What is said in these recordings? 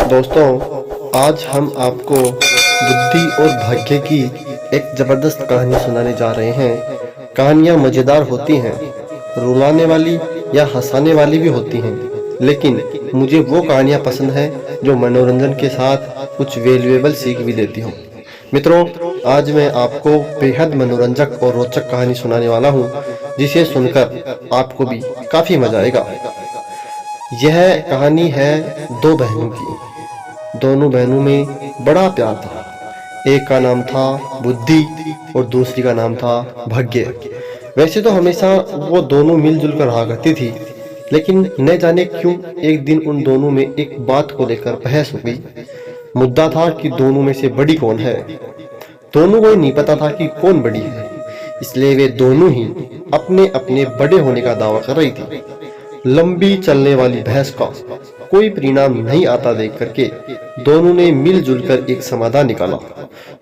दोस्तों, आज हम आपको बुद्धि और भाग्य की एक ज़बरदस्त कहानी सुनाने जा रहे हैं। कहानियाँ मज़ेदार होती हैं, रुलाने वाली या हंसाने वाली भी होती हैं, लेकिन मुझे वो कहानियाँ पसंद हैं जो मनोरंजन के साथ कुछ वैल्यूएबल सीख भी देती हों। मित्रों, आज मैं आपको बेहद मनोरंजक और रोचक कहानी सुनाने वाला हूँ, जिसे सुनकर आपको भी काफ़ी मज़ा आएगा। यह कहानी है दो बहनों की। दोनों बहनों में बड़ा प्यार था। एक का नाम था बुद्धि और दूसरी का नाम था भाग्य। वैसे तो हमेशा वो दोनों मिलजुल कर रहा करती थी, लेकिन न जाने क्यों एक दिन उन दोनों में एक बात को लेकर बहस हो गई। मुद्दा था कि दोनों में से बड़ी कौन है। दोनों को नहीं पता था कि कौन बड़ी है, इसलिए वे दोनों ही अपने अपने बड़े होने का दावा कर रही थी। लंबी चलने वाली बहस का कोई परिणाम नहीं आता देख करके दोनों ने मिलजुल कर एक समाधान निकाला।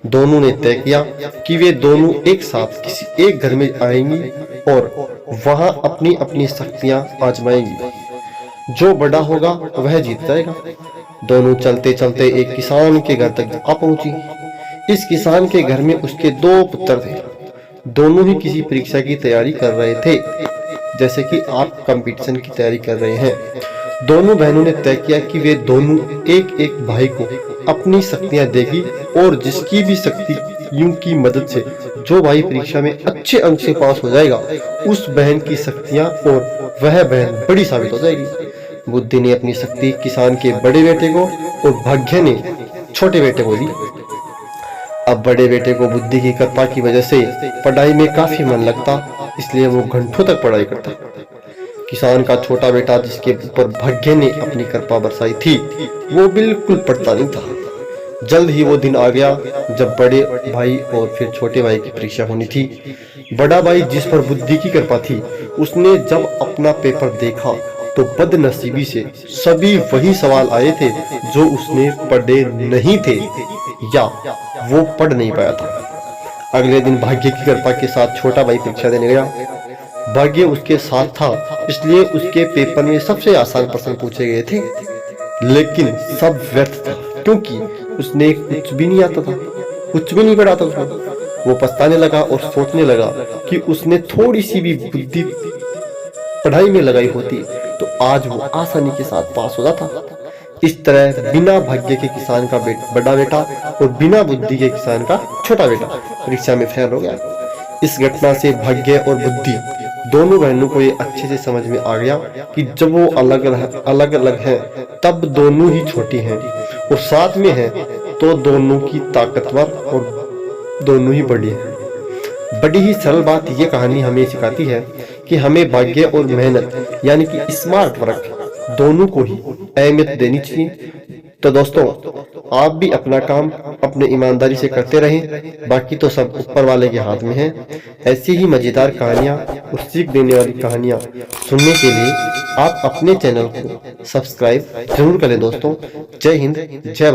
दोनों ने तय किया कि वे दोनों एक साथ किसी एक घर में आएंगी और वहां अपनी अपनी शक्तियां आजमाएंगी। जो बड़ा होगा वह जीत जाएगा। दोनों चलते चलते एक किसान के घर तक आ पहुंची। इस किसान के घर में उसके दो पुत्र थे। दोनों ही किसी परीक्षा की तैयारी कर रहे थे, जैसे कि आप कंपटीशन की तैयारी कर रहे हैं। दोनों बहनों ने तय किया कि वे दोनों एक एक भाई को अपनी शक्तियां देगी और जिसकी भी शक्तियों की मदद से जो भाई परीक्षा में अच्छे अंक से पास हो जाएगा, उस बहन की शक्तियां और वह बहन बड़ी साबित हो जाएगी। बुद्धि ने अपनी शक्ति किसान के बड़े बेटे को और भाग्य ने छोटे बेटे को दी। अब बड़े बेटे को बुद्धि की कृपा की वजह से पढ़ाई में काफी मन लगता, इसलिए वो घंटों तक पढ़ाई करता। किसान का छोटा बेटा, जिसके ऊपर भाग्य ने अपनी कृपा बरसाई थी, वो बिल्कुल पढ़ता नहीं था। जल्द ही वो दिन आ गया जब बड़े भाई और फिर छोटे भाई की परीक्षा होनी थी। बड़ा भाई, जिस पर बुद्धि की कृपा थी, उसने जब अपना पेपर देखा तो बदनसीबी से सभी वही सवाल आए थे जो उसने पढ़े नहीं थे या वो पढ़ नहीं पाया था। अगले दिन भाग्य की कृपा के साथ छोटा भाई परीक्षा देने गया। भाग्य उसके साथ था, इसलिए उसके पेपर में सबसे आसान प्रश्न पूछे गए थे, लेकिन सब व्यर्थ था क्योंकि उसने कुछ भी नहीं आता था, कुछ भी नहीं पढ़ा था उसने। वो पछताने लगा और सोचने लगा कि उसने थोड़ी सी भी बुद्धि पढ़ाई में लगाई होती तो आज वो आसानी के साथ पास हो जाता। इस तरह बिना भाग्य के किसान का बड़ा बेटा और बिना बुद्धि के किसान का छोटा बेटा परीक्षा में फेल हो गया। इस घटना से भाग्य और बुद्धि दोनों बहनों को ये अच्छे से समझ में आ गया कि जब वो अलग अलग हैं, तब दोनों ही छोटी हैं, और साथ में हैं तो दोनों की ताकतवर और दोनों ही बड़ी हैं। बड़ी ही सरल बात ये कहानी हमें सिखाती है कि हमें भाग्य और मेहनत यानी कि स्मार्ट वर्क दोनों को ही अहमियत देनी चाहिए। तो दोस्तों, आप भी अपना काम अपने ईमानदारी से करते रहें, बाकी तो सब ऊपर वाले के हाथ में है। ऐसी ही मजेदार कहानियां और सीख देने वाली कहानियां सुनने के लिए आप अपने चैनल को सब्सक्राइब जरूर करें। दोस्तों, जय हिंद, जय भारत।